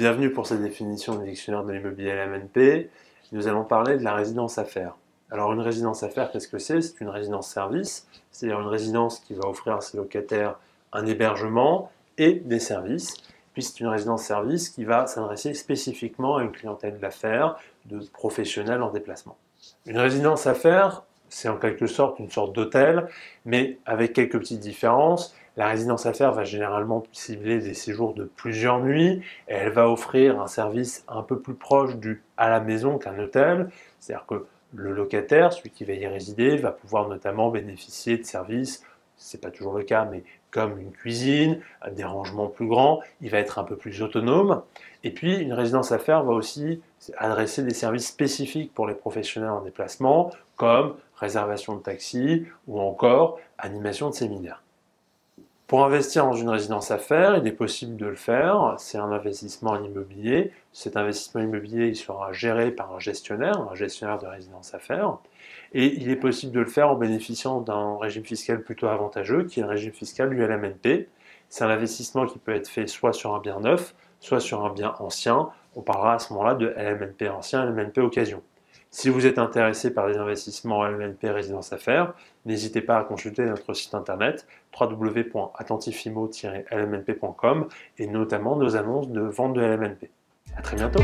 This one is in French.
Bienvenue pour cette définition du dictionnaire de l'immobilier LMNP. Nous allons parler de la résidence à faire. Alors une résidence à faire, qu'est-ce que c'est? C'est une résidence-service, c'est-à-dire une résidence qui va offrir à ses locataires un hébergement et des services. Puis c'est une résidence-service qui va s'adresser spécifiquement à une clientèle d'affaires, de professionnels en déplacement. Une résidence à faire, c'est en quelque sorte une sorte d'hôtel, mais avec quelques petites différences. La résidence à faire va généralement cibler des séjours de plusieurs nuits et elle va offrir un service un peu plus proche du à la maison qu'un hôtel. C'est-à-dire que le locataire, celui qui va y résider, va pouvoir notamment bénéficier de services, c'est pas toujours le cas, mais comme une cuisine, des rangements plus grands, il va être un peu plus autonome. Et puis une résidence à faire va aussi adresser des services spécifiques pour les professionnels en déplacement, comme réservation de taxi ou encore animation de séminaires. Pour investir dans une résidence à faire, il est possible de le faire. C'est un investissement en immobilier. Cet investissement immobilier il sera géré par un gestionnaire de résidence à faire. Et il est possible de le faire en bénéficiant d'un régime fiscal plutôt avantageux, qui est le régime fiscal du LMNP. C'est un investissement qui peut être fait soit sur un bien neuf, soit sur un bien ancien. On parlera à ce moment-là de LMNP ancien, LMNP occasion. Si vous êtes intéressé par des investissements en LMNP résidence à faire, n'hésitez pas à consulter notre site internet www.attentifimo-lmnp.com et notamment nos annonces de vente de LMNP. À très bientôt!